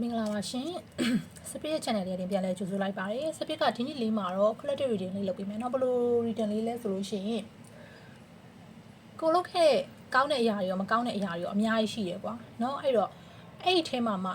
မင်္ဂလာပါရှင်စပစ်ရဲ့ channel လေးတင်ပြန်လဲကြိုဆိုလိုက်ပါတယ်စပစ်ကဒီနေ့လေးမှာတော့ collective reading လေးလုပ်ပေးမယ်เนาะဘယ်လို reading လေးလဲဆိုလို့ရှိရင်ကိုလုပ်ခဲ့ကောင်းတဲ့အရာတွေရောမကောင်းတဲ့အရာတွေရောအများကြီးရှိရယ်ကွာเนาะအဲ့တော့အဲ့ဒီထဲမှာမှ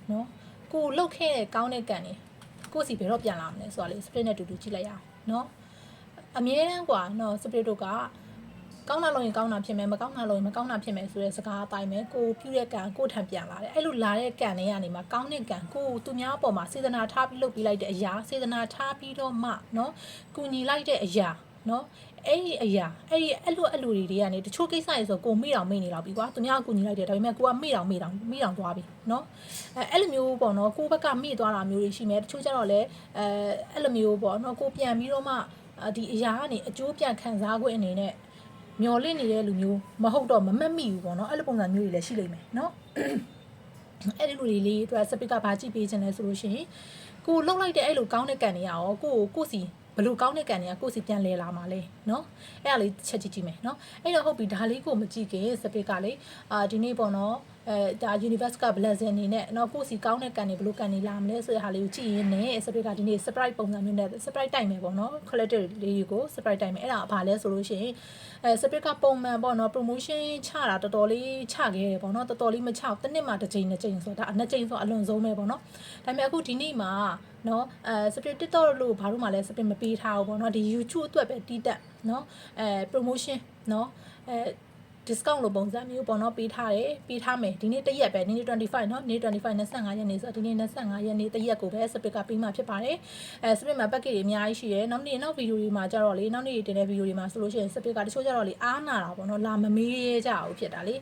เนาะကိုလုပ်ခဲ့တဲ့ကောင်းတဲ့ကံတွေကိုစီဘယ်တော့ပြန်လာမလဲဆိုတာလေး split နဲ့တူတူကြည့်လိုက်ရအောင်เนาะအမြဲတမ်းကွာเนาะ split တို့ကကောင်းတာလို့ရင်ကောင်းတာဖြစ်မယ်မကောင်းတာလို့ရင်မကောင်းတာဖြစ်မယ်ဆိုတဲ့စကားအတိုင်းပဲကိုပြုတဲ့ကံကိုထံပြန်လာတယ်အဲ့လိုလာတဲ့ကံတွေကနေမှကောင်းတဲ့ကံကိုသူများအပေါ်မှာစေတနာထားပြီးလုပ်ပြီးလိုက်တဲ့အရာစေတနာထားပြီးတော့မှเนาะကူညီလိုက်တဲ့အရာเนาะအဲ့ဒီအရာအဲ့လိုတွေကနေတချို့ကိစ္စတွေဆိုကိုမိတော်မိနေလောက်ပြီကွာသူများကူညီလိုက်တယ်ဒါပေမဲ့ကိုကမိတော်သွားပြီเนาะအဲ့လိုမျိုးပေါ့เนาะကိုဘက်ကမိသွားတာမျိုးတွေရှိမယ်တချို့ကျတော့လည်းအဲ့လိုမျိုးပေါ့เนาะကိုပြန်ပြီးတော့မှဒီအရာကနေအကျိုးပြန်ခံစားခွင့်အနေနဲ့မျော်လင့်နေတဲ့လူမျိုးမဟုတ်တော့မမက်မိဘူးပေါ့နော်အဲ့လိုပုံစံမျိုးတွေလည်းရှိလိမ့်မယ်နော်အဲ့ဒီလူတွေလေးသူကစပစ်ကဘာကြည့်ပေးခြင်းလဲဆိုလို့ရှိရင်ကိုလှုပ်လိုက်တဲ့အဲ့လိုကောင်းတဲ့ကံတွေရောကိုစီဘလို့ကောင်းတဲ့ကံတွေကကိုစီပြန်လဲလာမှာလဲနော်အဲ့ဒါလေးချက်ကြည့်မယ်နော်အဲ့တော့ဟုတ်ပြီဒါလေးကိုမကြည့်ခင်စပစ်ကလေဒီနေ့ပေါ့နော်ဒါ universe က blessing အနေနဲ့เนาะကိုစီကောင်းတဲ့ကံတွေဘလို့ကံတွေလာမလဲဆိုတဲ့ဟာလေးကိုကြည့်ရင်းနဲ့ surprise ကဒီနေ့ surprise ပုံစံမျိုးနဲ့ surprise တိုက်မယ်ပေါ့เนาะ collective လေးကို surprise တိုက်မယ်အဲ့ဒါဘာလဲဆိုလို့ရှိရင်surprise ကပုံမှန်ပေါ့เนาะ promotion ချတာတော်တော်လေးချခဲ့တယ်ပေါ့เนาะတော်တော်လေးမချတစ်နှစ်မှတစ်ချိန်နှစ်ချိန်ဆိုတာနှစ်ချိန်ဆိုအလွန်ဆုံးပဲပေါ့เนาะဒါပေမဲ့အခုဒီနေ့မှာเนาะsurprise TikTok လို့ဘာလို့မှလဲ surprise မပေးထားဘူးပေါ့เนาะဒီ YouTube အတွက်ပဲတီးတက်เนาะpromotion เนาะdiscount လို့ပုံစံမျိုးပေါ့နော်ပေးထားမယ်ဒီနေ့တစ်ရက်ပဲဒီနေ့25เนาะနေ့25 25ရက်နေ့ဆိုတော့ဒီနေ့25ရက်နေ့တစ်ရက်ကိုပဲ split ကပေးမှဖြစ်ပါတယ်split မှာ package တွေအများကြီးရှိတယ်နောက်ဗီဒီယိုတွေမှာကြတော့လေနောက်နေ့တင်တဲ့ဗီဒီယိုတွေမှာဆိုလို့ရှိရင် split ကတချို့ကြတော့လေအားနာတာပေါ့နော်လာမမေးရကြအောင်ဖြစ်တာလေ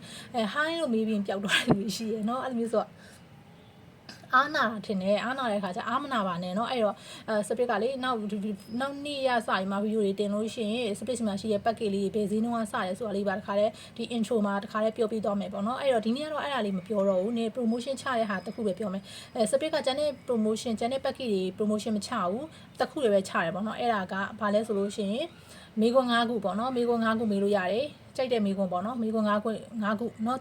high လို့မေးပြီးပျောက်သွားတယ်လို့ရှိရယ်เนาะအဲ့လိုမျိုးဆိုတော့အားနာထင်တယ်အားနာတဲ့ခါကျအားမနာပါနဲ့เนาะအဲ့တော့split ကလေနောက်နေ့ရစရင်မှာဗီဒီယိုတွေတင်လို့ရှိရင် split မှာရှိတဲ့ package လေးတွေဘယ်ဈေးနှုန်းကစရဲဆိုတာလေးပါတခါတည်းဒီ intro မှာတခါတည်းပြောပြသွားမယ်ပေါ့เนาะအဲ့တော့ဒီနေ့ကတော့အဲ့ဒါလေးမပြောတော့ဘူးနေ promotion ချတဲ့ဟာတစ်ခုပဲပြောမယ်split ကကျန်တဲ့ promotion ကျန်တဲ့ package တွေ promotion မချဘူးတစ်ခုတွေပဲချတယ်ပေါ့เนาะအဲ့ဒါကဘာလဲဆိုလို့ရှိရင်မေကွန်5ခုပေါ့เนาะမေကွန်5ခုမေးလို့ရတယ်ကြိုက်တဲ့မေကွန်ပေါ့เนาะမေကွန်5ခုเนาะ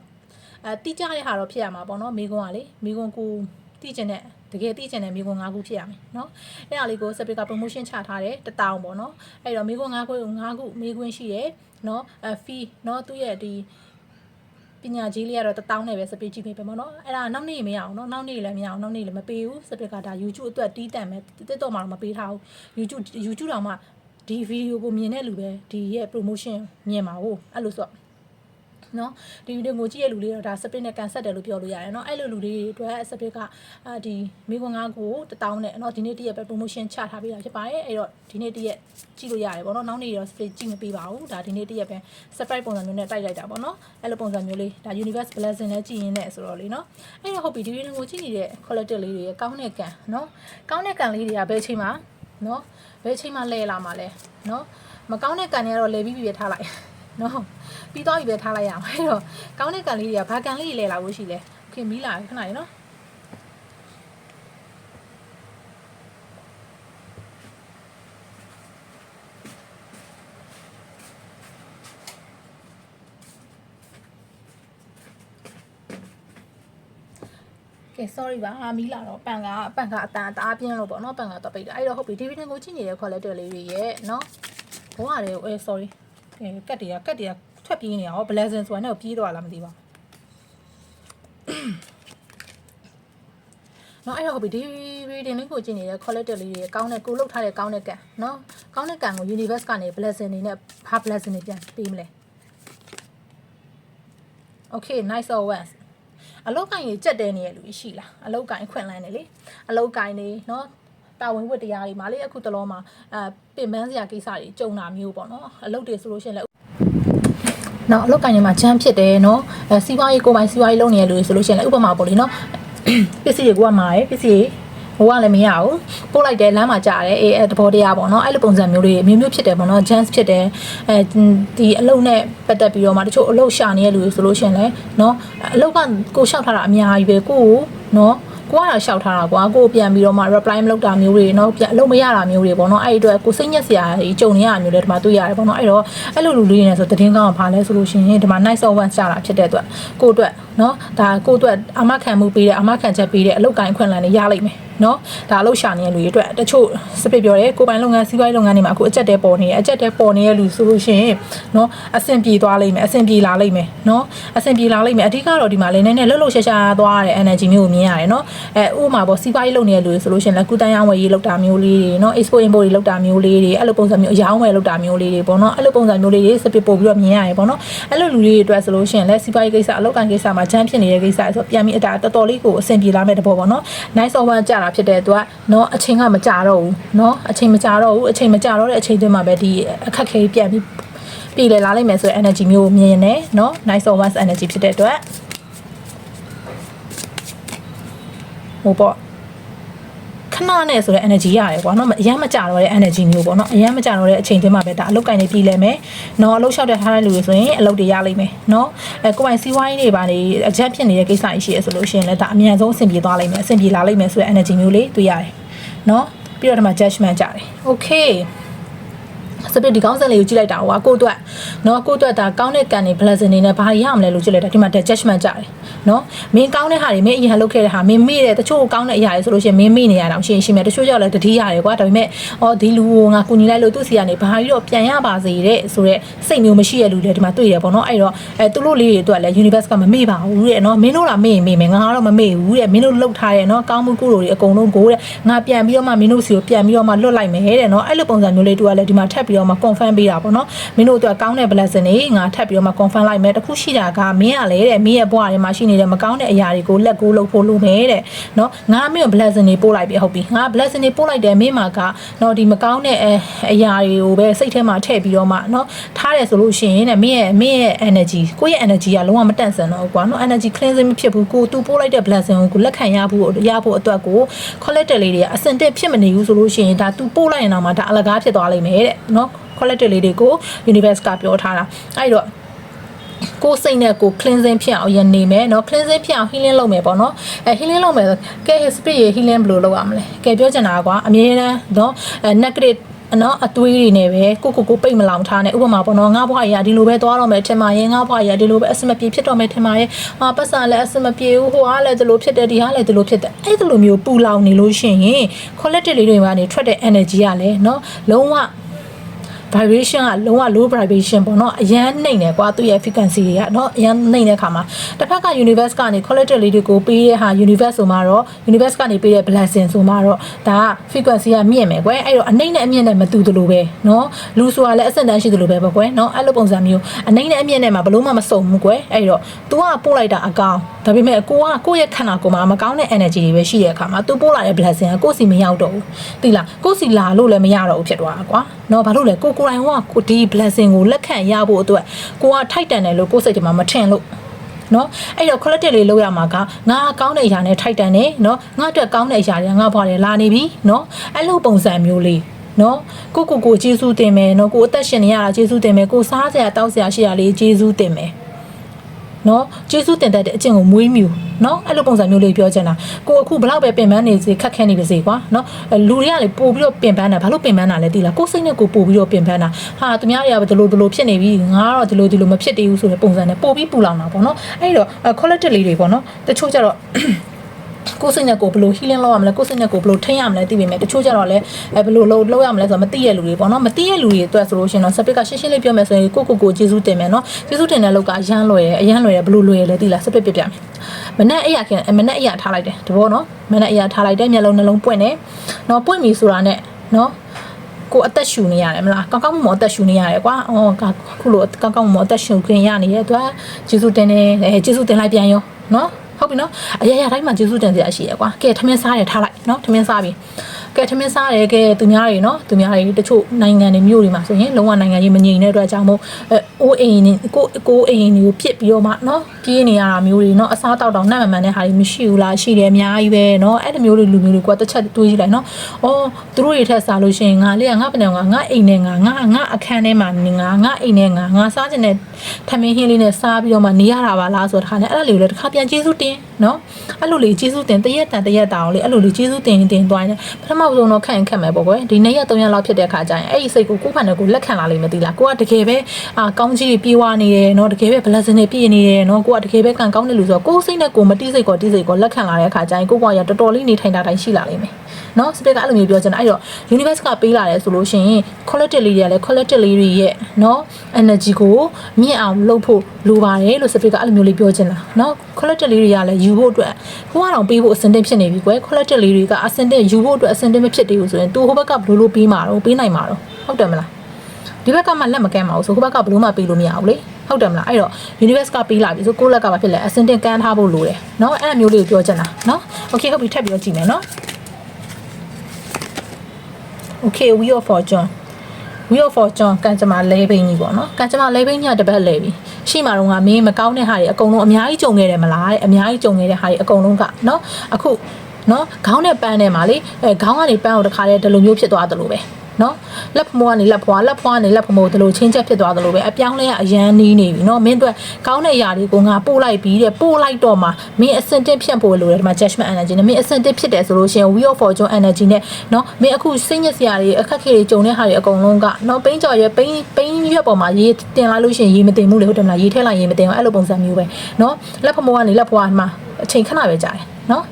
တိကျတဲ့ဟာတော့ဖြစ်ရမှာပေါ့เนาะမေကွန်ကလေမေကွန်ကိုတည်ကျင်တဲ့တကယ်တည်ကျင်တဲ့မိကွန်5ခုဖြစ်ရမယ်เนาะအဲ့ဒါလေးကို split က promotion ချထားတယ်1000ပေါ့เนาะအဲ့တော့မိကွန်5ခုမိကွန်ရှိတယ်เนาะfee เนาะသူ့ရဲ့ဒီပညာကြီးလေးကတော့1000နဲ့ပဲ split ကြည့်ပေးပဲပေါ့เนาะအဲ့ဒါနောက်နေ့မရအောင်เนาะနောက်နေ့လည်းမရအောင်နောက်နေ့လည်းမပေးဘူး split ကဒါ YouTube အတွက်တီးတန့်မယ် TikTok မှာတော့မပေးထားဘူး YouTube တောင်မှဒီဗီဒီယိုကိုမြင်တဲ့လူပဲဒီရဲ့ promotion မြင်ပါဘူးအဲ့လိုဆိုเนาะဒီဗီဒီယိုကိုကြည့်ရလူလေးတော့ဒါ split နဲ့ကန်ဆက်တယ်လို့ပြောလို့ရတယ်เนาะအဲ့လိုလူလေးတွေအတွက် split ကဒီမိကွန်5ကို1000နဲ့เนาะဒီနေ့တည့်ရက်ပဲ promotion ချထားပေးတာဖြစ်ပါတယ်အဲ့တော့ဒီနေ့တည့်ရက်ကြည့်လို့ရတယ်ပေါ့เนาะနောက်နေ့တော့ split ကြည့်မပေးပါဘူးဒါဒီနေ့တည့်ရက်ပဲ surprise ပုံစံမျိုးနဲ့တိုက်လိုက်တာပေါ့เนาะအဲ့လိုပုံစံမျိုးလေးဒါ universe blessing နဲ့ကြည့်ရင်းနဲ့ဆိုတော့လေเนาะအဲ့တော့ဟုတ်ပြီဒီဗီဒီယိုကိုကြည့်နေတဲ့ collective လေးတွေကောင်းတဲ့ကံเนาะကောင်းတဲ့ကံလေးတွေကဘယ်အချိန်မှာเนาะဘယ်အချိန်မှာလဲလာမှာလဲเนาะမကောင်းတဲ့ကံတွေကတော့လဲပြီးပြထားလိုက်နော်ပြီးတော့ပဲထားလိုက်ရအောင်အဲ့တော့ကောင်းတဲ့ကန်လေးတွေကဘာကန်လေးတွေလဲလာလို့ရှိလဲโอเคမီးလာခဏလေးနော်ကဲ sorry ပါမီးလာတော့ပန်ကအတန်တအားပြင်းလို့ပေါ့နော်ပန်ကတော့ပိတ်တာအဲ့တော့ဟုတ်ပြီဒီဗီဒီယိုကိုကြည့်နေတဲ့ collector လေးတွေရဲ့နော်ဘဝတွေsorry ကတ်တွေကထွက်ပြေးနေရအောင် blessing ဆိုတာနဲ့ပြေးသွားလားမသိပါဘူးเนาะအဲ့တော့ဟုတ်ပြီဒီ reading လေးကိုကြည့်နေတဲ့ collector လေးတွေကောင်းတဲ့ကိုလုတ်ထားတဲ့ကောင်းတဲ့ကံเนาะကောင်းတဲ့ကံကို universe ကနေ blessing နေနဲ့ဘာ blessing တွေပြန်ပေးမလဲ okay nice or once အလောက်ကင်ကြီးကြက်တဲနေရလူရှိလားအလောက်ကင်ခွင့်လန်းနေလေအလောက်ကင်နေเนาะတာဝန်ဝတ္တရားတွေမှာလေအခုတလောမှာပင်ပန်းစရာကိစ္စတွေကြုံတာမျိုးပေါ့เนาะအလုပ်တွေဆိုလို့ရှိရင်လည်းနော်အလုပ်ကိုင်းထဲမှာဂျမ်းဖြစ်တယ်နော်စီးပွားရေးကိုပိုင်စီးပွားရေးလုပ်နေရလူတွေဆိုလို့ရှိရင်လည်းဥပမာပေါ့လေနော်ပစ္စည်းတွေကမှာရယ်ပစ္စည်းဟိုကလည်းမရဘူးပို့လိုက်တယ်လမ်းမှာကြာတယ်တဘောတရားပေါ့နော်အဲ့လိုပုံစံမျိုးတွေမျိုးဖြစ်တယ်ပေါ့နော်ဂျမ်းဖြစ်တယ်ဒီအလုပ်နဲ့ပတ်သက်ပြီးတော့မှတချို့အလုပ်ရှာနေရလူတွေဆိုလို့ရှိရင်လည်းနော်အလုပ်ကကိုရှောက်ထားတာအများကြီးပဲကိုနော်ကိုကတော့ရှောက်ထားတာကွာကိုပြန်ပြီးတော့မှ reply မလုပ်တာမျိုးတွေเนาะပြန်အလုပ်မရတာမျိုးတွေပေါ့เนาะအဲ့ဒီအတွက်ကိုစိတ်ညက်စရာကြီးကြုံနေရတာမျိုးတွေဒီမှာတွေ့ရတယ်ပေါ့เนาะအဲ့တော့အဲ့လိုလူလေးတွေနဲ့ဆိုတည်င်းကောင်းဘာလဲဆိုလို့ရှိရင်ဒီမှာ nice of one ရှာတာဖြစ်တဲ့အတွက်ကိုအတွက် နော်ဒါကိုအတွက်အာမခံမှုပေးတဲ့အာမခံချက်ပေးတဲ့အလုပ်ကိုင်းခွင့်လန်းတွေရလိမ့်မယ်နော်ဒါအလုပ်ရှာနေတဲ့လူတွေအတွက်တချို့စပစ်ပြောတယ်ကိုပိုင်လုပ်ငန်းစီးပွားရေးလုပ်ငန်းတွေမှာအခုအကျက်တဲပေါ်နေတယ်အကျက်တဲပေါ်နေတဲ့လူဆိုလို့ရှိရင်နော်အဆင်ပြေသွားလိမ့်မယ်အဆင်ပြေလာလိမ့်မယ်နော်အဆင်ပြေလာလိမ့်မယ်အဓိကတော့ဒီမှာလည်းနည်းနည်းလှုပ်လှုပ်ရှားရှားသွားတဲ့ energy မျိုးကိုမြင်ရတယ်နော်ဥပမာပေါ့စီးပွားရေးလုပ်နေတဲ့လူတွေဆိုလို့ရှိရင်လည်းကုတန်းရောင်းဝယ်ရေးလုပ်တာမျိုးလေးတွေနော် export import တွေလုပ်တာမျိုးလေးတွေအဲ့လိုပုံစံမျိုးအရောင်းဝယ်လုပ်တာမျိုးလေးတွေပေါ့နော်အဲ့လိုပုံစံမျိုးလေးတွေစပစ်ပို့ပြီးတော့မြင်ရတယ်ပေါ့နော်အဲ့လိုလူတွေအတွက်ဆိုလို့ရှိရင်လည်းစီးပွားရေးကိစ္စအလုပ်ကိုင်ကိစ္စမှာဂျမ်းဖြစ်နေတဲ့ကိစ္စဆိုပြန်ပြီးအတာတော်တော်လေးကိုအဆင်ပြေလာမဲ့တဘောပေါ့နော် nice over ကြတာဖြစ်တဲ့အတွက်နော်အချိန်ကမကြာတော့ဘူးနော်အချိန်မကြာတော့ဘူးအချိန်မကြာတော့တဲ့အချိန်တွေမှာပဲဒီအခက်ခဲပြန်ပြီးပြည်လည်လာလိမ့်မယ်ဆိုတဲ့ energy မျိုးကိုမြင်နေနော် nice over energy ဖြစ်တဲ့အတွက်ဟိုပေါ့ခဏနဲ့ဆိုတဲ့ energy ရတယ်ကွာနော်အရင်မကြတော့တဲ့ energy မျိုးပေါ့နော်အရင်မကြတော့တဲ့အချိန်တွေမှာပဲဒါအလုတ်ကင်နေပြည်လဲမယ်နော်အလုတ်လျှောက်တဲ့ထားတဲ့လူတွေဆိုရင်အလုတ်တွေရလိမ့်မယ်နော်ကိုပိုင်စီးဝိုင်းတွေပါနေအချက်ဖြစ်နေတဲ့ကိစ္စရှိရဆိုလို့ရှိရင်လည်းဒါအမြန်ဆုံးအဆင်ပြေသွားလိမ့်မယ်အဆင်ပြေလာလိမ့်မယ်ဆိုတဲ့ energy မျိုးလေးတွေ့ရတယ်နော်ပြီးတော့ဒီမှာ judgment ကြတယ် okayစပစ်ဒီကောင်းစင်လေးကိုကြည့်လိုက်တာဟိုကကိုအတွက်နော်ကိုအတွက်ဒါကောင်းတဲ့ကန်နေ blessing နေနဲ့ဘာရအောင်လဲလို့ကြည့်လိုက်တာဒီမှာ judgment ကြတယ်နော်မင်းကောင်းတဲ့ဟာတွေမင်းအရင်လုပ်ခဲ့တဲ့ဟာမင်းမေ့တဲ့တချို့ကောင်းတဲ့အရာတွေဆိုလို့ရှိရင်မင်းမေ့နေရအောင်ရှင်းရှင်းမယ်တချို့ကြောက်လဲတတိရတယ်ကွာဒါပေမဲ့ဒီလူကိုငါကူညီလိုက်လို့သူ့စီကနေဘာကြီးတော့ပြန်ရပါစေတဲ့ဆိုတော့စိတ်မျိုးမရှိရလူတွေဒီမှာတွေ့ရပေါ့နော်အဲ့တော့သူတို့လေးတွေအတွက်လဲ universe ကမမေ့ပါဘူးတဲ့နော်မင်းတို့ကမေ့မယ်ငါကတော့မမေ့ဘူးတဲ့မင်းတို့လှုပ်ထားရဲ့နော်ကောင်းမှုကုသိုလ်တွေအကုန်လုံးကိုတဲ့ငါပြန်ပြီးတော့မှမင်းတို့စီကိုပြန်ပြီးတော့မှလွတ်လိုက်မယ်တဲ့နော်အဲ့လိုပုံစံမျိုးလေးတူကလည်းဒီမှာထပ်ပြီးတော့မှ confirm ပေးတာပေါ့နော်မင်းတို့အတွက်ကောင်းတဲ့ blessing တွေငါထပ်ပြီးတော့မှ confirm လိုက်မယ်တခုရှိတာကမင်းကလည်းတဲ့မင်းရဲ့ဘဝထဲမှာရှိနေတဲ့မကောင်းတဲ့အရာတွေကိုလက်ကိုလုပ်ဖို့လုပ်မယ်တဲ့နော်ငါမင်းကို blessing တွေပို့လိုက်ပြီဟုတ်ပြီငါ blessing တွေပို့လိုက်တယ်မင်းမှာကနော်ဒီမကောင်းတဲ့အရာတွေကိုပဲစိတ်ထဲမှာထည့်ပြီးတော့မှနော်ထားတယ်ဆိုလို့ရှိရင်တဲ့မင်းရဲ့ energy ကိုယ့်ရဲ့ energy ကလုံးဝမတန့်စင်တော့ဘူးကွာနော် energy cleansing မဖြစ်ဘူးကိုသူပို့လိုက်တဲ့ blessing ကိုလက်ခံရဖို့အတွက်ကို collector လေးတွေကအစင်တက်ဖြစ်မနေဘူးဆိုလို့ရှိရင်ဒါသူပို့လိုက်ရင်တော့မှဒါအလကားဖြစ်သွားလိမ့်မယ်တဲ့နော် collector လေးတွေကို universe ကပြောထားတာအဲ့တော့ကိုစိတ်နဲ့ကို cleansing ဖြစ်အောင်ရနေမယ်เนาะ cleansing ဖြစ်အောင် healing လုပ်မယ်ပေါ့เนาะhealing လုပ်မယ်ဆိုကဲ spirit ရေ healing ဘယ်လိုလုပ်ရမလဲကဲပြောချင်တာကွာအမြဲတမ်းเนาะ negative နော်အသွေးတွေနဲ့ပဲကိုပိတ်မလောင်ထားနဲ့ဥပမာပေါ့နော်ငါဘွားကြီးကဒီလိုပဲသွားတော့မယ်ထင်ပါရဲ့ငါဘွားကြီးကဒီလိုပဲအစမပြေဖြစ်တော့မယ်ထင်ပါရဲ့ပတ်စံလည်းအစမပြေဘူးဟိုကလည်းဒီလိုဖြစ်တယ်ဒီကလည်းဒီလိုဖြစ်တယ်အဲ့ဒီလိုမျိုးပူလောင်နေလို့ရှိရင် collective လေးတွေကနေထွက်တဲ့ energy ကလည်းနော်လုံးဝvibration ကလုံးဝ low vibration ပေါ့နော်အရန်နှိမ့်တယ်ကွာသူ့ရဲ့ frequency တွေကနော်အရန်နှိမ့်တဲ့ခါမှာတစ်ဖက်က universe ကနေ collective လေးတွေကိုပေးတဲ့ဟာ universe ဆိုမှတော့ universe ကနေပေးတဲ့ blessing ဆိုမှတော့ဒါက frequency ကမြင့်မယ်ကွယ်အဲ့တော့အနှိမ့်နဲ့အမြင့်နဲ့မတူသလိုပဲနော်လူဆိုတာလည်းအဆင့်တန်းရှိသလိုပဲကွယ်နော်အဲ့လိုပုံစံမျိုးအနှိမ့်နဲ့အမြင့်နဲ့မှာဘလို့မှမစုံဘူးကွယ်အဲ့တော့ तू ကပို့လိုက်တာအကောင်ဒါပေမဲ့ကိုယ့်ရဲ့ခန္ဓာကိုယ်မှာမကောင်းတဲ့ energy တွေပဲရှိတဲ့အခါမှာ तू ပို့လာတဲ့ blessing ကကိုယ့်စီမရောက်တော့ဘူးသိလားကိုယ့်စီလာလို့လည်းမရတော့ဘူးဖြစ်သွားတာကွာနော်ဘာလို့လဲကိုယ်တိုင်ကဒီ blessing ကိုလက်ခံရဖို့အတွက်ကိုကထိုက်တန်တယ်လို့ကိုယ်စိတ်ထဲမှာမထင်လို့နော်အဲ့တော့ collective လေးလုပ်ရမှာကငါကောင်းတဲ့အရာနဲ့ထိုက်တန်တယ်နော်ငါအတွက်ကောင်းတဲ့အရာတွေငါဘွားတယ်လာနေပြီနော်အဲ့လိုပုံစံမျိုးလေးနော်ကိုကျေးဇူးတင်မယ်နော်ကိုအသက်ရှင်နေရတာကျေးဇူးတင်မယ်ကိုစားစရာတောက်စရာရှိတာလေးကျေးဇူးတင်မယ်နော်ကျေးဇူးတင်တဲ့အကျင့်ကိုမွေးမြူနော်အဲ့လိုပုံစံမျိုးလေးပြောချင်တာကိုအခုဘလောက်ပဲပင်ပန်းနေစေခက်ခဲနေပါစေကွာနော်လူတွေကလေပို့ပြီးတော့ပင်ပန်းတာဘာလို့ပင်ပန်းတာလဲသိလားကိုစိတ်နဲ့ကိုပို့ပြီးတော့ပင်ပန်းတာဟာသူများတွေကဒီလိုဖြစ်နေပြီငါကတော့ဒီလိုမဖြစ်သေးဘူးဆိုတဲ့ပုံစံနဲ့ပို့ပြီးပူလောင်တာပေါ့နော်အဲ့တော့ collective လေးတွေပေါ့နော်တချို့ကျတော့ကိုစိတ်နဲ့ကိုဘယ်လို healing လုပ်ရမလဲကိုစိတ်နဲ့ကိုဘယ်လိုထိန်းရမလဲသိပေမဲ့တချို့ကျတော့လည်းဘယ်လိုလုပ်ရမလဲဆိုတော့မသိရလူတွေပေါ့နော်မသိရလူတွေအတွက်ဆိုလို့ရှင်တော့ spirit ကရှင်းလေးပြောမယ်ဆိုရင်ကိုကျေးဇူးတင်မယ်နော်ကျေးဇူးတင်တဲ့လောက်ကရမ်းလွယ်ဘယ်လိုလွယ်လဲသိလား spirit ပြမယ်မနဲ့အရာထားလိုက်တယ်တဘောနော်မနဲ့အရာထားလိုက်တယ်မျက်လုံးနှလုံးပွင့်တယ်နော်ပွင့်ပြီဆိုတာနဲ့နော်ကိုအသက်ရှူနေရတယ်မလားကောင်းကောင်းမအသက်ရှူနေရတယ်ကွာခုလိုကောင်းကောင်းမအသက်ရှူခွင့်ရနေတဲ့အတွက်ကျေးဇူးတင်တယ်ကျေးဇူးတင်လိုက်ပြန်ရောနော်ဟုတ်ပြီနော်အရာတိုင်းမှာကျေးဇူးတင်စရာရှိရကွာကဲထမင်းစားတယ်ထားလိုက်နော်ထမင်းစားပြီကဲထမင်းစားတယ်ကဲသူများတွေနော်သူများတွေတချို့နိုင်ငံတွေမြို့တွေမှာဆိုရင်လုံးဝနိုင်ငံကြီးမငြိမ်တဲ့အတွက်ကြောင့်မို့အိုးအိမ်ကိုအိမ်တွေကိုပြစ်ပြီးတော့မှနော်ပြေးနေရတာမျိုးတွေနော်အစားတောက်တောင်နှံ့မှန်တဲ့ဟာတွေမရှိဘူးလားရှိတယ်အများကြီးပဲနော်အဲ့လိုမျိုးလူမျိုးတွေကတစ်ချက်တွေးကြည့်လိုက်နော်အော်သူတို့တွေထက်စားလို့ရှိရင်ငါလေးကငါပနေငါအိမ်နဲ့ငါအခန်းထဲမှာငါအိမ်နဲ့ငါစားချင်တဲ့ထမင်းဟင်းလေးနဲ့စားပြီးတော့မှနေရတာပါလားဆိုတော့ခါနဲ့အဲ့လိုလေးတစ်ခါပြန်ကျေးဇူးတင်နော်အဲ့လိုလေးကျေးဇူးတင်တရက်တာအောင်လေအဲ့လိုလေးကျေးဇူးတင်သွားတယ်ပထမ မောက်ဆုံးတော့ခန့်ခက်မယ်ပေါ့ကွယ်ဒီနေ့ရက်3ရက်လောက်ဖြစ်တဲ့ခါကျရင်အဲ့ဒီစိတ်ကိုကိုယ့်ဖန်နဲ့ကိုလက်ခံလာလိမ့်မယ်သိလားကိုကတကယ်ပဲကောင်းကြီးပြေးဝနေတယ်နော်တကယ်ပဲ blessing တွေပြည့်နေတယ်နော်ကိုကတကယ်ပဲကံကောင်းတဲ့လူဆိုတော့ကိုယ်စိတ်နဲ့ကိုမတိစိတ်ကိုလက်ခံလာတဲ့ခါကျရင်ကိုယ့်ဘဝရတော်တော်လေးနေထိုင်တာတိုင်းရှိလာလိမ့်မယ်နော်စပစ်ကအဲ့လိုမျိုးပြောချင်တာအဲ့တော့ universe ကပေးလာတယ်ဆိုလို့ရှိရင် collective လေးတွေကလည်း collective လေးတွေရဲ့နော် energy ကိုမြင့်အောင်လုပ်ဖို့လိုပါတယ်လို့စပစ်ကအဲ့လိုမျိုးလေးပြောချင်တာနော် collective လေးတွေကလည်းယူဖို့အတွက်ကိုကတော့ပေးဖို့အစင်တင်ဖြစ်နေပြီကွယ် collective လေးတွေကအစင်တင်ယူဖို့အတွက်အစင်တင်မဖြစ်သေးဘူးဆိုရင်သူဟိုဘက်ကဘယ်လိုပေးမှာတော့ပေးနိုင်မှာတော့ဟုတ်တယ်မလားဒီဘက်ကမှလက်မကမ်းပါဘူးဆိုဟိုဘက်ကဘယ်လိုမှပေးလို့မရဘူးလေဟုတ်တယ်မလားအဲ့တော့ universe ကပေးလာပြီဆိုကိုယ့်လက်ကဘာဖြစ်လဲအစင်တင်ကမ်းထားဖို့လိုတယ်နော်အဲ့အမျိုးလေးကိုပြောချင်တာနော် okay ဟုတ်ပြီထပ်ပြီးတော့ကြည့်မယ်နော်Okay Wheel of Fortune ကံကြမ္မာလဲဘိန်းကြီးပေါ့နော်ကံကြမ္မာလဲဘိန်းကြီးကတပတ်လဲပြီရှိမှာတော့ငါမင်းမကောင်းတဲ့ဟာတွေအကုန်လုံးအများကြီးကြုံခဲ့တယ်မလားတဲ့အများကြီးကြုံခဲ့တဲ့ဟာတွေအကုန်လုံးကနော်အခုနော်ခေါင်းနဲ့ပန်းနဲ့မှာလေခေါင်းကနေပန်းကိုတခါတည်းဒီလိုမျိုးဖြစ်သွားတယ်လို့ပဲနော်လက်ဖမိုးကနေလက်ဖွာကနေလက်ဖမိုးဒီလိုချင်းချက်ဖြစ်သွားတယ်လို့ပဲအပြောင်းလဲကအရန်နီးနေပြီနော်မင်းတို့ကောင်းတဲ့အရာတွေကိုငါပို့လိုက်ပြီးတဲ့ပို့လိုက်တော့မှမင်းအစင်တစ်ဖြတ်ဖို့လိုတယ်ဒီမှာ judgment energy နဲ့မင်းအစင်တစ်ဖြစ်တယ်ဆိုလို့ရှိရင် wheel of fortune energy နဲ့နော်မင်းအခုစိတ်ညစ်စရာတွေအခက်ခဲတွေကြုံတဲ့ဟာတွေအကုန်လုံးကနော်ပိန်းကြော်ရွက်ပေါ်မှာရေတင်လိုက်လို့ရှိရင်ရေမတင်ဘူးလေဟုတ်တယ်မလားရေထည့်လိုက်ရေမတင်အောင်အဲ့လိုပုံစံမျိုးပဲနော်လက်ဖမိုးကနေလက်ဖွာမှာအချိန်ခဏပဲကြာတယ်နော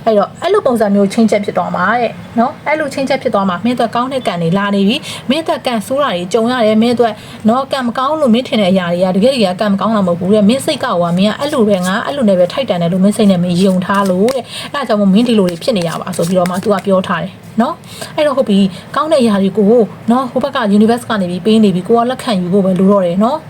်အဲ့တော့အဲ့လိုပုံစံမျိုးချင်းချက်ဖြစ်သွားမှာတဲ့နော်အဲ့လိုချင်းချက်ဖြစ်သွားမှာမင်းတို့ကောင်းတဲ့ကံတွေလာနေပြီမင်းတို့ကံဆိုးတာတွေကြုံရတယ်မင်းတို့နော်ကံမကောင်းလို့မင်းထင်တဲ့အရာတွေကတကယ်ကံမကောင်းတာမဟုတ်ဘူးတဲ့မင်းစိတ်ကဟောမင်းကအဲ့လိုပဲငါအဲ့လိုနဲ့ပဲထိုက်တန်တယ်လို့မင်းစိတ်နဲ့မယုံထားလို့တဲ့အဲ့ဒါကြောင့်မို့မင်းဒီလိုတွေဖြစ်နေရပါဆိုပြီးတော့မှ तू ကပြောထားတယ်နော်အဲ့တော့ဟုတ်ပြီကောင်းတဲ့အရာတွေကိုနော်ဟိုဘက်က universe ကနေပြီးပေးနေပြီကိုကလက်ခံယူဖို့ပဲလိုတော့တယ်နော်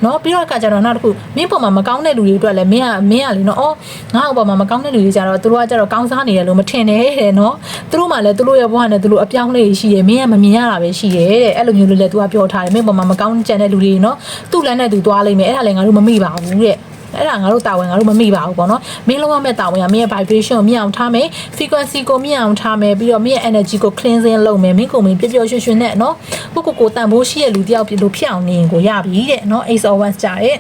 နော်ပြီးတော့ကကြတော့နောက်တစ်ခုမင်းပေါ်မှာမကောင်းတဲ့လူတွေအတွက်လည်းမင်းကလေနော်အော်ငါ့ပေါ်မှာမကောင်းတဲ့လူတွေကြတော့သူတို့ကကြတော့ကောင်းစားနေတယ်လို့မထင်နဲ့တဲ့နော်သူတို့မှလည်းသူတို့ရဲ့ဘဝနဲ့သူတို့အပြောင်းလဲရှိတယ်မင်းကမမြင်ရတာပဲရှိတယ်တဲ့အဲ့လိုမျိုးလေးလည်းသူကပြောထားတယ်မင်းပေါ်မှာမကောင်းကြတဲ့လူတွေနော်သူ့လမ်းနဲ့သူသွားလိမ့်မယ်အဲ့ဒါလည်းငါတို့မမိပါဘူးတဲ့အဲ့ဒါငါတို့တာဝန်ငါတို့မမိပါဘူးပေါ့နော်မင်းလုံးဝမဲ့တာဝန်ကမင်းရဲ့ vibration ကိုမြင့်အောင်ထားမယ် frequency ကိုမြင့်အောင်ထားမယ်ပြီးတော့မင်းရဲ့ energy ကို cleansing လုပ်မယ်မင်းကိုမင်းပျော်ပျော်ရွှင်ရွှင်နဲ့နော်ကိုတန်ဖိုးရှိတဲ့လူတယောက်ဖြစ်လို့ဖြစ်အောင်နေရင်ကိုရပြီတဲ့နော် Ace of Wands ကြတဲ့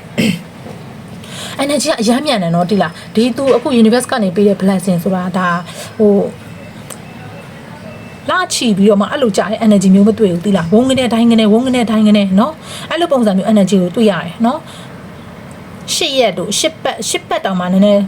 energy ကအများမြန်တယ်နော်တိလားဒီသူအခု universe ကနေပေးတဲ့ blessing ဆိုတာဒါဟိုလာချီပြီးတော့မှအဲ့လိုကြာတဲ့ energy မျိုးမတွေ့ဘူးတိလားဝုန်းကနေတိုင်းကနေဝုန်းကနေတိုင်းကနေနော်အဲ့လိုပုံစံမျိုး energy ကိုတွေ့ရတယ်နော်8ရက်တို့8ပတ်တောင်မှနည်းနည်း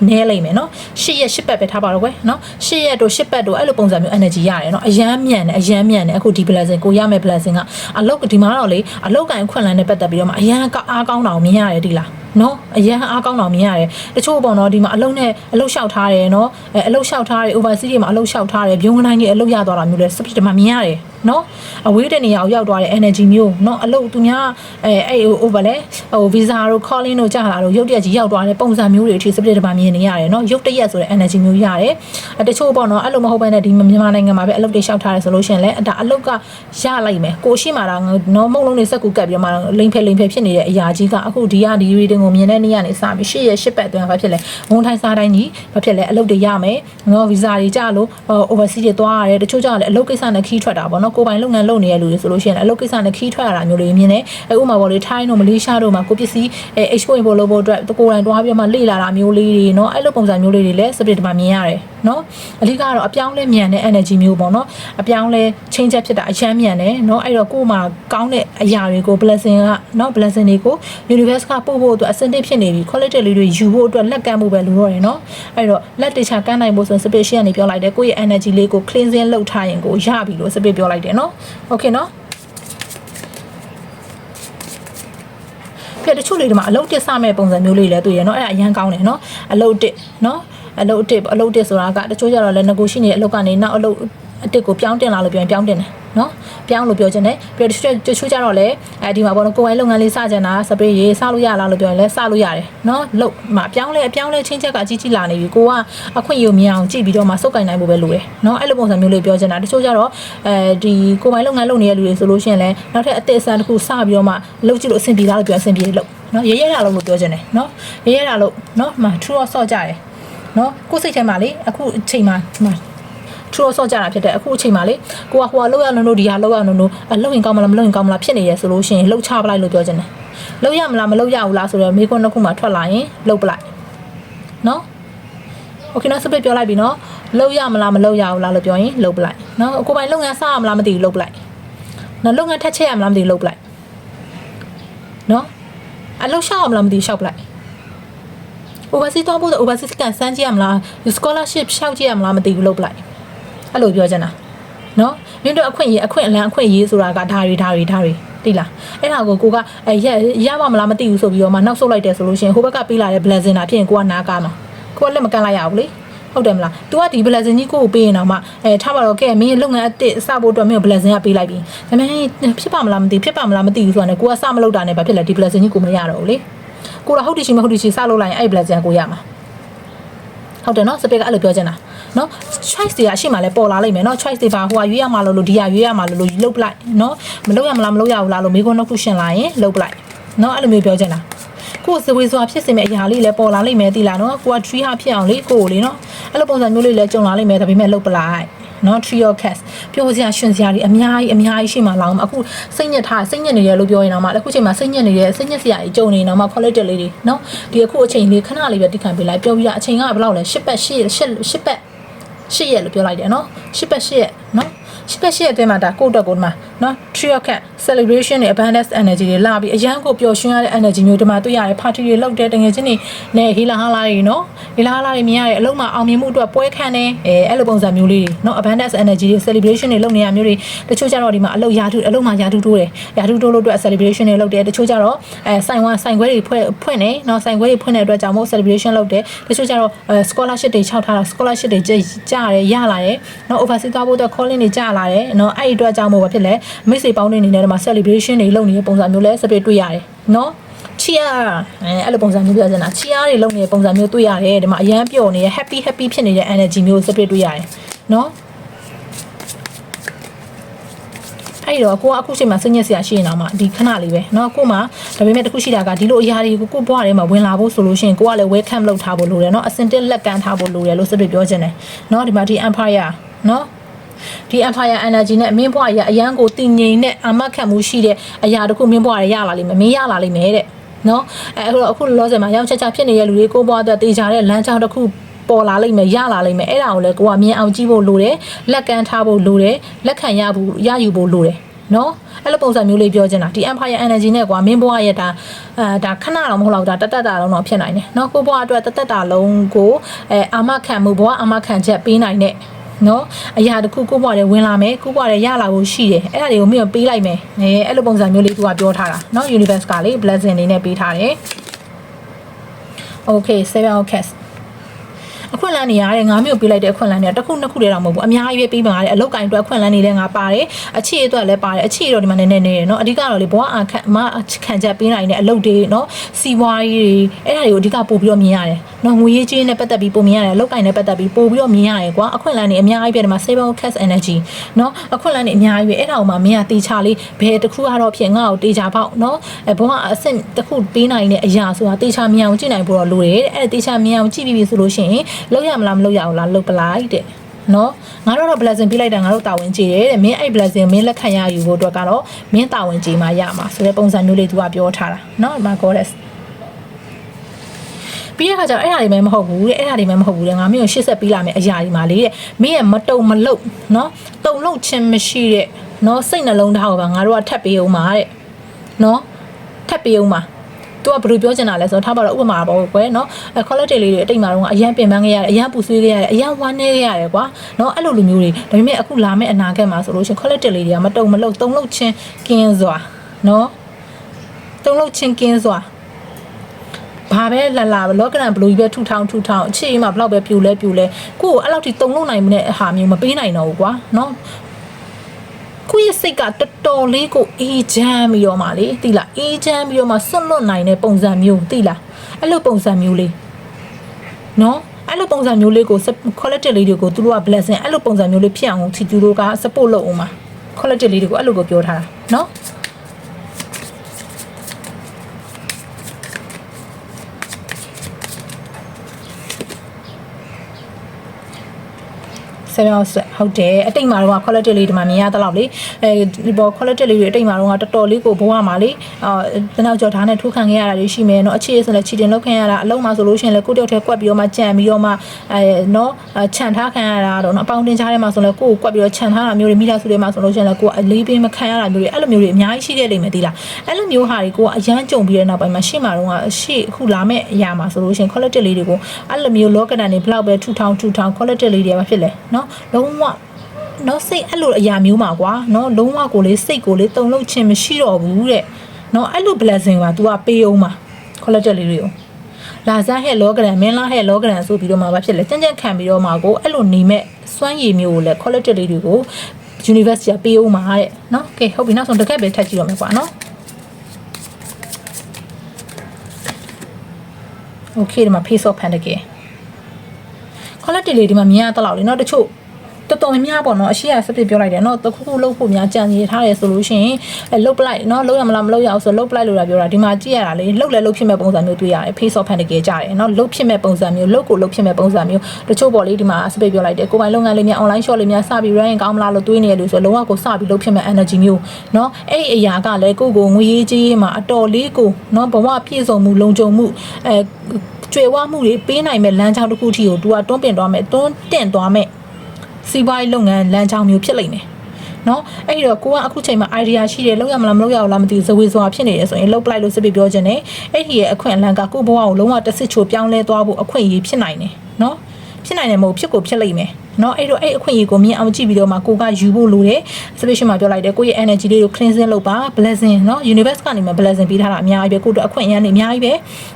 နဲလိမ့်မယ်နော်8ရက်8ပတ်ပဲထားပါတော့ကွယ်နော်8ရက်တို့8ပတ်တို့အဲ့လိုပုံစံမျိုး energy ရတယ်နော်အရန်မြန်တယ်အခုဒီ blessing ကိုရမယ် blessing ကအလုတ်ဒီမှာတော့လေအလုတ်ကန်ခွင့်လန်းနဲ့ပတ်သက်ပြီးတော့မှအရန်အားကောင်းတာကိုမြင်ရတယ်ဒီလားနော်အရန်အားကောင်းတာမြင်ရတယ်တချို့ပေါ့နော်ဒီမှာအလုတ်လျှောက်ထားတယ်နော်အလုတ်လျှောက်ထားတယ် overseas တွေမှာအလုတ်လျှောက်ထားတယ်ဘုံကနိုင်ကြီးအလုတ်ရသွားတာမျိုးလဲ speed ဒီမှာမြင်ရတယ်နော်အဝေးတဲ့နေရာကိုရောက်သွားတဲ့ energy မျိုးနော်အလုတ်သူများအဲ့ဟိုဗလဲဟို visa တို့ calling တို့ကြာလာတို့ရုပ်တရက်ကြီးရောက်သွားတဲ့ပုံစံမျိုးတွေအထိ speed ဒီမှာမြင်နေရတယ်နော်ရုပ်တရက်ဆိုတဲ့ energy မျိုးရတယ်တချို့ပေါ့နော်အဲ့လိုမဟုတ်ဘဲနဲ့ဒီမြန်မာနိုင်ငံမှာပဲအလုတ်တွေလျှောက်ထားတယ်ဆိုလို့ရှိရင်လည်းဒါအလုတ်ကရလိုက်မယ်ကိုရှိမှာတော့နော်မုံလုံးတွေစက်ကူကပ်ပြီးတော့မှလိမ့်ဖဲဖြစ်နေတဲ့အရာကြီးကအခုဒီ reading ကိုမြင်တဲ့နေ့ကနေစပြီး8ရက်8ပတ်အတွင်းဘာဖြစ်လဲဝန်ထိုင်းစားတိုင်းကြီးဘာဖြစ်လဲအလုတ်တွေရမယ်နော် visa တွေကြာလို့ overseas တွေသွားရတယ်တချို့ကြာလည်းအလုတ်ကိစ္စနဲ့ခီးထွက်တာပေါ့နော်ကိုပိုင်လုပ်ငန်းလုပ်နေတဲ့လူတွေဆိုလို့ရှိရင်အလုတ်ကိစ္စနဲ့ခီးထွက်ရတာမျိုးတွေမြင်တယ်ဥပမာပေါ့လေထိုင်းတို့မလေးရှားတို့မှာကိုပစ္စည်း export import လုပ်ဖို့အတွက်ကိုယ်တိုင်တွားပြီးမှလေ့လာတာမျိုးလေးတွေနော်အဲ့လိုပုံစံမျိုးလေးတွေလည်း subject ဒီမှာမြင်ရတယ်နော်အဓိကတော့အပြောင်းလဲမြန်တဲ့ energy မျိုးပေါ့နော်အပြောင်းလဲ change ဖြစ်တာအချမ်းမြန်တယ်နော်အဲ့တော့ကိုယ်မှာကောင်းတဲ့အရာတွေကို blessing ကနော် blessing တွေကို universe ကပို့ဖို့အတွက်အစင်တစ်ဖြစ်နေပြီ quality လေးတွေယူဖို့အတွက်လက်ကမ်းဖို့ပဲလိုတော့တယ်နော်အဲ့တော့လက်တခြားကမ်းနိုင်ဖို့ဆိုရင် space ကနေပြောလိုက်တယ်ကိုယ့်ရဲ့ energy လေးကို cleansing လုပ်ထားရင်ကိုရပြီလို့ space ပြောလိုက်တယ်နော် okay နော်တချို့လေးတွေမှာအလုတ်တစ်စမဲ့ပုံစံမျိုးလေးလည်းတွေ့ရနော်အဲ့ဒါအရန်ကောင်းတယ်နော်အလုတ်တစ်နော်အလုတ်တစ်ဆိုတာကတချို့ကျတော့လည်းငကိုရှိနေတဲ့အလုတ်ကနေနောက်အလုတ်အတစ်ကိုပြောင်းတင်လာလို့ပြောရင်ပြောင်းတင်တယ်နော်ပြောင်းလို့ပြောချင်တယ်ပြီးတော့တချို့ကျတော့လည်းဒီမှာပေါ့နော်ကိုယ်ပိုင်လုပ်ငန်းလေးစကြင်တာစပရေးရေးစလို့ရလားလို့ပြောရင်လည်းစလို့ရတယ်နော်လုတ်မှာအပြောင်းလဲချင်းချက်ကကြီးလာနေပြီကိုကအခွင့်အရေးမြင်အောင်ကြည့်ပြီးတော့မှစုပ်ကင်နိုင်ဖို့ပဲလိုတယ်နော်အဲ့လိုပုံစံမျိုးလေးပြောချင်တာတချို့ကျတော့ဒီကိုယ်ပိုင်လုပ်ငန်းလုပ်နေတဲ့လူတွေဆိုလို့ရှိရင်လည်းနောက်ထပ်အသစ်အစမ်းတစ်ခုစပြီးတော့မှလုပ်ကြည့်လို့အဆင်ပြေလားလို့ပြောအဆင်ပြေလို့နော်ရဲတာလို့ပြောချင်တယ်နော်ရဲတာလို့နော်မှာ true ဆော့ကြတယ်နော်ကိုယ်စိတ်ထဲမှာလေအခုအချိန်မှာtrue ဆော့ကြတာဖြစ်တဲ့အခုအချိန်မှာလေကိုကဟိုလောက်ရလို့ဒီဟာလောက်ရလို့အလုပ်ရင်ကောင်းမလားမလုပ်ရင်ကောင်းမလားဖြစ်နေရဆိုလို့ရှိရင်လှုပ်ချပလိုက်လို့ပြောချင်တယ်လှုပ်ရမလားမလှုပ်ရဘူးလားဆိုတော့မိခွန်းတစ်ခုမှထွက်လာရင်လှုပ်ပလိုက်နော် okay နော်စပစ်ပြောလိုက်ပြီနော်လောက်ရမလားမလောက်ရဘူးလားလို့ပြောရင်လောက်ပလိုက်နော်ကိုပိုင်လုပ်ငန်းစရမလားမသိဘူးလောက်ပလိုက်နော်လုပ်ငန်းထက်ချက်ရမလားမသိဘူးလောက်ပလိုက်နော်အလုပ်ရှောက်ရမလားမသိဘူးရှောက်ပလိုက် overseas တော့ဖို့ overseas ကန်စမ်းကြည့်ရမလား scholarship ရှောက်ကြည့်ရမလားမသိဘူးလောက်ပလိုက်အဲ့လိုပြောချင်တာနော်မင်းတို့အခွင့်အလန်းအခွင့်အရေးဆိုတာကဓာရီတိလားအဲ့ဒါကိုကရပါမလားမသိဘူးဆိုပြီးတော့မှနောက်ဆုတ်လိုက်တယ်ဆိုလို့ရှိရင်ဟိုဘက်ကပေးလာတဲ့ blessing တာဖြစ်ရင်ကိုကနားကားမှာကိုကလက်မကန်လိုက်ရဘူးလေဟုတ်တယ်မလား तू ကဒီ blessing ကြီးကိုပေးရင်တော့မှထားပါတော့ကဲမင်းလုပ်ငန်းအစ်စဖို့အတွက်မင်း blessing ကပေးလိုက်ပြီဒါပေမဲ့ဖြစ်ပါမလားမသိဘူးဆိုတာနဲ့ကိုကစမလုပ်တာနဲ့ဘာဖြစ်လဲဒီ blessing ကြီးကိုမရတော့ဘူးလေကိုကဟုတ်တယ်ရှိမဟုတ်တယ်ရှိစလုပ်လိုက်ရင်အဲ့ blessing ကိုရမှာဟုတ်တယ်နော်စပစ်ကအဲ့လိုပြောချင်တာနော် choice တွေအရှိမှလည်းပေါ်လာလိမ့်မယ်နော် choice တွေပါဟိုကရွေးရမှာလို့ဒီဟာရွေးရမှာလို့လုတ်ပလိုက်နော်မလုတ်ရမလားမလုတ်ရဘူးလားလို့မိခွန်းတစ်ခုရှင်းလာရင်လုတ်ပလိုက်နော်အဲ့လိုမျိုးပြောချင်တာကိုယ်စဝေးစွာဖြစ်စေမယ့်အရာလေးလည်းပေါ်လာလိမ့်မယ်သိလားနော်ကိုက tree ဟာဖြစ်အောင်လေကိုလေနော်အဲ့လိုပုံစံမျိုးလေးလည်းကြုံလာလိမ့်မယ်ဒါပေမဲ့လုတ်ပလိုက်နော် tree of cats ပြောစရာရှင်စရာတွေအများကြီးရှိမှလောင်းအခုစိတ်ညစ်နေတယ်လို့ပြောရင်တော့မှအခုချိန်မှာစိတ်ညစ်စရာကြီးကြုံနေတော့မှ quality လေးတွေနော်ဒီအခုအချိန်လေးခဏလေးပဲတိခံပေးလိုက်ပြောပြီးတာအချိန်ကဘယ်လောက်လဲ10ပတ်8ရက်လို့ပြောလိုက်တယ်နော်10ပတ်8ရက်နော်10ပတ်8ရက်အတွင်းမှာဒါကိုယ့်အတွက်ကိုဒီမှာနော် tree of cat celebration နဲ့ abundance energy တွေလာပြီးအရန်ကိုပျော်ရွှင်ရတဲ့ energy မျိုးဒီမှာတွေ့ရတယ် party တွေလုပ်တဲ့တကယ်ချင်းတွေနဲ့ဟီလာဟာလာတွေနော်ဟီလာဟာလာတွေမြင်ရတဲ့အလုံးမှာအောင်မြင်မှုအတွက်ပွဲခံနေအဲ့လိုပုံစံမျိုးလေးတွေနော် abundance energy တွေ celebration တွေလုပ်နေရမျိုးတွေတချို့ကျတော့ဒီမှာအလုံးမှာယာထုတိုးတယ်ယာထုတိုးလို့အတွက် celebration တွေလုပ်တယ်တချို့ကျတော့ဆိုင်ခွဲတွေဖွင့်နေနော်ဆိုင်ခွဲတွေဖွင့်တဲ့အတွက်ကြောင့်မို့ celebration လုပ်တယ်တချို့ကျတော့scholarship တွေခြောက်ထားတာ scholarship တွေကြားရတယ်ရလာတယ်နော် overseas သွားဖို့အတွက် calling တွေကြားလာတယ်နော်အဲ့ဒီအတွက်ကြောင့်မို့ဘာဖြစ်လဲမိတ်ဆွေပေါင်းနေနေတဲ့မှာ celebration တွေလုပ်နေတဲ့ပုံစံမျိုးလဲစပစ်တွေ့ရတယ်နော် cheer အဲ့လိုပုံစံမျိုးပြောချင်တာ cheer တွေလုပ်နေတဲ့ပုံစံမျိုးတွေ့ရတယ်ဒီမှာအရန်ပျော်နေတဲ့ happy ဖြစ်နေတဲ့ energy မျိုးစပစ်တွေ့ရတယ်နော်အဲ့တော့ကိုကအခုချိန်မှာစိတ်ညစ်စရာရှိနေတာမှဒီခဏလေးပဲเนาะကိုမှဒါပေမဲ့တခုရှိတာကဒီလိုအရာတွေကိုဘွားထဲမှာဝင်လာဖို့ဆိုလို့ရှိရင်ကိုကလည်း welcome လုပ်ထားဖို့လိုတယ်เนาะအစင်တက်လက်ကမ်းထားဖို့လိုတယ်လို့စပစ်ပြောချင်တယ်เนาะဒီမှာဒီ empire เนาะဒီ empire energy နဲ့မင်းဘွားရအရန်ကိုတည်ငြိမ်နဲ့အမတ်ခံမှုရှိတဲ့အရာတခုမင်းဘွားရရလာလိမ့်မယ်မင်းရလာလိမ့်မယ်တဲ့เนาะအခုလောဆယ်မှာရောင်းချဖြစ်နေတဲ့လူတွေကိုဘွားအတွက်တေချာတဲ့လမ်းကြောင်းတစ်ခုပေါ်လာလိမ့်မယ်ရလာလိမ့်မယ်အဲ့ဒါကိုလည်းကိုကမြင်အောင်ကြည့်ဖို့လိုတယ်လက်ကမ်းထားဖို့လိုတယ်လက်ခံရယူဖို့လိုတယ်နော်အဲ့လိုပုံစံမျိုးလေးပြောချင်တာဒီ empire energy နဲ့ကွာမင်းဘွားရဲ့ဒါခဏတော့မဟုတ်တော့ဒါတတာလုံးတော့ဖြစ်နိုင်တယ်နော်ကိုဘွားအတွက်တတာလုံးကိုအာမခံမှုဘွားအာမခံချက်ပေးနိုင်တဲ့နော်အရာတခုကိုဘွားတွေဝင်လာမယ်ကိုဘွားတွေရလာဖို့ရှိတယ်အဲ့ဒါတွေကိုမင်းပေးလိုက်မယ်အဲ့လိုပုံစံမျိုးလေးသူကပြောထားတာနော် universe ကလေ blessing လေးနဲ့ပေးထားတယ် okay 7 okayအခွင့်အလမ်းနေရတယ်ငါမျိုးပေးလိုက်တဲ့အခွင့်အလမ်းတွေတစ်ခုနှစ်ခုတည်းတော့မဟုတ်ဘူးအများကြီးပဲပေးပါရတယ်အလောက်ကင်အတွက်အခွင့်အလမ်းတွေလည်းငါပါတယ်အခြေအတွက်လည်းပါတယ်အခြေတော့ဒီမှာနည်းနည်းနေရနော်အဓိကတော့လေဘွားခံချက်ပေးနိုင်တဲ့အလုပ်တွေနော်စီးပွားရေးတွေအဲ့ဒါတွေကိုအဓိကပို့ပြီးတော့မြင်ရတယ်နော်ငွေရေးကြေးနဲ့ပတ်သက်ပြီးပို့မြင်ရတယ်အလောက်ကင်နဲ့ပတ်သက်ပြီးပို့ပြီးတော့မြင်ရတယ်ကွာအခွင့်အလမ်းတွေအများကြီးပဲဒီမှာ stable cash energy နော်အခွင့်အလမ်းတွေအများကြီးပဲအဲ့ဒါကိုမှမင်းကတေချာလေးဘယ်တစ်ခုကတော့ဖြစ်ငါ့ကိုတေချာပေါက်နော်ဘွားအဆင့်တစ်ခုပေးနိုင်တဲ့အရာဆိုတာတေချာမြင်အောင်ကြည့်နိုင်ဖို့တော့လိုတယ်အဲ့တေချာမြင်အောင်ကြည့်ပြီးဆိုလို့ရှိရင်လောက်ရမလားမလောက်ရဘူးလားလုတ်ပလိုက်တဲ့နော်ငါတို့တော့ blessing ပြလိုက်တာငါတို့တာဝန်ကြည့်တယ်တဲ့မင်းအဲ့ blessing မင်းလက်ခံရယူဖို့အတွက်ကတော့မင်းတာဝန်ကြည့်မှရမှာဆိုတဲ့ပုံစံမျိုးလေးသူကပြောထားတာနော်ဒီမှာ goddess ပြီးရခါကျတော့အဲ့ဟာတွေမှမဟုတ်ဘူးတဲ့အဲ့ဟာတွေမှမဟုတ်ဘူးတဲ့ငါမင်းကိုရှစ်ဆက်ပြီးလာမယ်အရာဒီမှာလေတဲ့မင်းရဲ့မတုံမလုတ်နော်တုံလုတ်ခြင်းမရှိတဲ့နော်စိတ်နှလုံးသားကိုပါငါတို့ကထပ်ပေးအောင်ပါတဲ့နော်ထပ်ပေးအောင်ပါသူကဘယ်လိုပြောချင်တာလဲဆိုတော့ထားပါတော့ဥပမာပေါ့ကွယ်နော်quality လေးတွေအတိတ်မှာတော့အရန်ပင်ပန်းခဲ့ရတယ်အရန်ပူဆွေးခဲ့ရတယ်အရန်ဝမ်းနေခဲ့ရတယ်ကွာနော်အဲ့လိုလူမျိုးတွေဒါပေမဲ့အခုလာမယ့်အနာဂတ်မှာဆိုလို့ရှိရင် quality လေးတွေကမတုံမလုတ်တုံလုတ်ချင်းကင်းစွာနော်တုံလုတ်ချင်းကင်းစွာဘာပဲလာလောကရန်ဘလူးပဲထူထောင်အခြေအိမ်မှာဘလောက်ပဲပြူလဲကိုယ်ကိုအဲ့လောက်ထိတုံလုတ်နိုင်မတဲ့အဟာမျိုးမပေးနိုင်တော့ဘူးကွာနော်ကိုယ့်ရဲ့စိတ်ကတော်တော်လေးကိုအေးချမ်းပြီးတော့မှလေသိလားအေးချမ်းပြီးတော့မှဆွတ်လွတ်နိုင်တဲ့ပုံစံမျိုးသိလားအဲ့လိုပုံစံမျိုးလေးနော်အဲ့လိုပုံစံမျိုးလေးကို quality လေးတွေကိုသူတို့က blessing အဲ့လိုပုံစံမျိုးလေးဖြစ်အောင်သူတို့က support လုပ်အောင်ပါ quality လေးတွေကိုအဲ့လိုကိုပြောထားတာနော်7 hours ဟုတ်တယ်အတိတ်မှာတော့ quality လေးဒီမှာမြင်ရတဲ့လောက်လေအဲဒီပေါ် quality လေးတွေအတိတ်မှာတော့တော်တော်လေးကိုဘဝမှာလေတနောက်ကျော်ဓာတ်နဲ့ထိုးခံခဲ့ရတာတွေရှိမယ်နော်အခြေဆိုလည်းချီတင်လောက်ခံရတာအလုံးမှာဆိုလို့ရှိရင်လည်းကိုတယောက်တည်းကွက်ပြီးတော့မှကြံပြီးတော့မှနော်ခြံထားခံရတာတော့နော်အပေါင်းတင်ချားထဲမှာဆိုလည်းကိုကိုကွက်ပြီးတော့ခြံထားတာမျိုးတွေမိသားစုတွေမှာဆိုလို့ရှိရင်လည်းကိုအလေးပေးမခံရတာမျိုးတွေအဲ့လိုမျိုးတွေအများကြီးရှိခဲ့လိမ့်မယ်ဒီလားအဲ့လိုမျိုးဟာတွေကိုအရန်ကြုံပြီးတဲ့နောက်ပိုင်းမှာရှေ့မှာတော့ရှေ့အခုလာမဲ့အရာမှာဆိုလို့ရှိရင် quality လေးတွေကိုအဲ့လိုမျိုးလောကဒဏ်တွေဘလောက်ပဲထူထောင် quality လေးတွေကဖြစ်လဲနော်လုံးဝနော်စိတ်အဲ့လိုအရာမျိုးမှာကွာနော်လုံးဝကိုလေးစိတ်ကိုလေးတုံလုံးချင်းမရှိတော့ဘူးတဲ့နော်အဲ့လို blessing ပါ तू ကပေးအောင်မှာ quality လေးတွေကိုလာစားဟဲ့လောကရန်မင်းလားဟဲ့လောကရန်ဆိုပြီးတော့မှဘာဖြစ်လဲကြံ့ကြံ့ခံပြီးတော့မှကိုအဲ့လိုနေမဲ့စွမ်းရည်မျိုးကိုလည်း quality လေးတွေကို university ကပေးအောင်မှာတဲ့နော်ကဲဟုတ်ပြီနောက်ဆုံးတစ်ခက်ပဲထပ်ကြည့်တော့မယ်ကွာနော်โอเคဒီမှာ face of pentacle quality လေးဒီမှာမြင်ရတော့လေနော်တချို့တော်တော်များပေါ့နော်အရှိရစပစ်ပြောလိုက်တယ်နော်တခုခုလှုပ်ဖို့များကြံရထားတယ်ဆိုလို့ရှိရင်လှုပ်ပလိုက်နော်လှုပ်ရမလားမလှုပ်ရအောင်ဆိုလှုပ်ပလိုက်လို့လာပြောတာဒီမှာကြည့်ရတာလေလှုပ်လဲလှုပ်ဖြစ်မဲ့ပုံစံမျိုးတွေ့ရတယ် face of pentacle ကြတယ်နော်လှုပ်ဖြစ်မဲ့ပုံစံမျိုးလှုပ်ကိုလှုပ်ဖြစ်မဲ့ပုံစံမျိုးတချို့ပေါ့လေဒီမှာစပစ်ပြောလိုက်တယ်ကိုယ်ပိုင်လုပ်ငန်းလေးများ online shop လေးများစပြီး run ကောင်းမလားလို့တွေးနေရလို့ဆိုလုံးဝကိုစပြီးလှုပ်ဖြစ်မဲ့ energy မျိုးနော်အဲ့ဒီအရာကလည်းကိုငွေရေးကြေးမှာအတော်လေးကိုနော်ဘဝပြည့်စုံမှုလုံခြုံမှုကျွေဝမှုတွေပေးနိုင်မဲ့လမ်းကြောင်းတစ်ခုထိကို तू ကတွန်းတင်သွားမဲ့တွန်းတင်သွားမဲ့စီးပွားရေးလုပ်ငန်းလမ်းကြောင်းမျိုးဖြစ်လိမ့်မယ်နော်အဲ့တော့ကိုကအခုချိန်မှာ idea ရှိတယ်လုပ်ရမလားမလုပ်ရဘူးလားမသိဘူးဇဝေဇွာဖြစ်နေတယ်ဆိုရင်လုပ်ပလိုက်လို့စပစ်ပြောခြင်းနဲ့အဲ့ဒီရဲ့အခွင့်အလမ်းကကိုဘဝကိုလုံးဝတစ်စစ်ချိုပြောင်းလဲသွားဖို့အခွင့်အရေးဖြစ်နိုင်တယ်နော်ဖြစ်နိုင်တယ်မဟုတ်ဖြစ်ကိုဖြစ်လိမ့်မယ်နော်အဲ့တော့အဲ့အခွင့်အရေးကိုမြင်အောင်ကြည့်ပြီးတော့မှကိုကယူဖို့လိုတယ် special မှာပြောလိုက်တယ်ကိုရဲ့ energy လေးကို cleansing လုပ်ပါ blessing နော် universe ကနေမှ blessing ပေးထားတာအများကြီးပဲကိုတို့အခွင့်အရေးတွေအများကြီးပဲ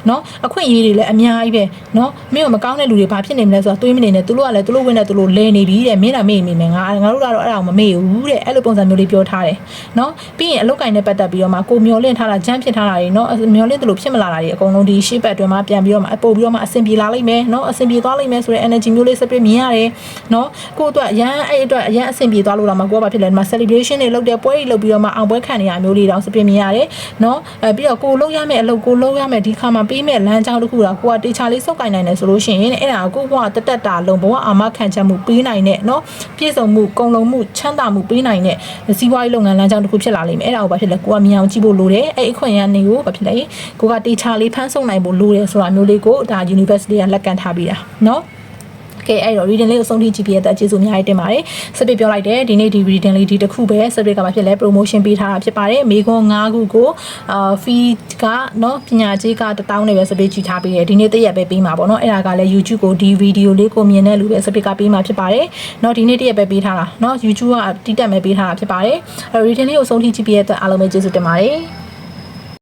နော်အခွင့်အရေးတွေလည်းအများကြီးပဲနော်မင်းကမကောင်းတဲ့လူတွေဘာဖြစ်နေမလဲဆိုတာတွေးမနေနဲ့သူတို့ကလည်းသူတို့ဝင်တဲ့သူတို့လဲနေပြီတဲ့မင်းကမေ့မယ်ငါတို့ကတော့အဲ့ဒါကိုမမေ့ဘူးတဲ့အဲ့လိုပုံစံမျိုးလေးပြောထားတယ်နော်ပြီးရင်အလုတ်ကင်နဲ့ပတ်သက်ပြီးတော့မှကိုမျောလင့်ထားတာဂျမ်းဖြစ်ထားတာတွေနော်မျောလင့်တယ်လို့ဖြစ်မလာတာတွေအကုန်လုံးဒီရှေ့ဘက်အတွင်းမှာပြန်ပြီးတော့မှပို့ပြီးတော့မှအဆင်ပြေလာလိမ့်မယ်နော်အဆင်ပြေသွားလိမ့်မယ်ဆိုတဲ့ energy မျိုးလေး separate မြင်ရတယ်နော်ကိုအတွက်ရန်အဲ့အတွက်ရန်အဆင်ပြေသွားလို့တော့မှကိုကဘာဖြစ်လဲဒီမှာ celebration တွေလုပ်တဲ့ပွဲတွေလုပ်ပြီးတော့မှအောင်ပွဲခံနေရမျိုးလေးတောင်စပင်မြင်ရတယ်နော်ပြီးတော့ကိုလုံးရမယ်အလုပ်ကိုလုံးရမယ်ဒီခါမှာပေးမဲ့လမ်းကြောင်းတစ်ခုတော့ကိုကတေချာလေးစုပ်ကင်နိုင်တယ်ဆိုလို့ရှိရင်အဲ့ဒါကိုဘဝတက်တာလုံးဘဝအာမခံချက်မှုပေးနိုင်တဲ့နော်ပြည့်စုံမှုကုံလုံးမှုချမ်းသာမှုပေးနိုင်တဲ့စီးပွားရေးလုပ်ငန်းလမ်းကြောင်းတစ်ခုဖြစ်လာလိမ့်မယ်အဲ့ဒါကိုဘာဖြစ်လဲကိုကမြင်အောင်ကြည့်ဖို့လိုတယ်အဲ့အခွင့်အရေးနေကိုဘာဖြစ်လဲကိုကတေချာလေးဖန်ဆုပ်နိုင်ဖို့လိုတယ်ဆိုတာမျိုးလေးကိုဒါ university ကလက်ကန်ထားပြီးတာနော်ကဲအဲ့တော့ reading လေးကိုဆုံးထိကြည့်ပြီးတဲ့ကျေးဇူးအများကြီးတင်ပါတယ်စပစ်ပြောလိုက်တယ်ဒီနေ့ဒီ reading လေးဒီတစ်ခုပဲစပစ်ကမှဖြစ်လဲ promotion ပေးထားတာဖြစ်ပါတယ်မေခွန်း9ခုကိုfee ကနော်ပညာကြီးက1000နဲ့ပဲစပစ်ကြည့်ထားပြီးတယ်ဒီနေ့တရက်ပဲပေးမှာပေါ့နော်အဲ့ဒါကလည်း YouTube ကိုဒီ video လေးကိုမြင်တဲ့လူပဲစပစ်ကပေးမှာဖြစ်ပါတယ်နော်ဒီနေ့တရက်ပဲပေးထားတာနော် YouTube ကတိတက်မဲ့ပေးထားတာဖြစ်ပါတယ်အဲ့ reading လေးကိုဆုံးထိကြည့်ပြီးတဲ့အတွက်အားလုံးပဲကျေးဇူးတင်ပါတယ်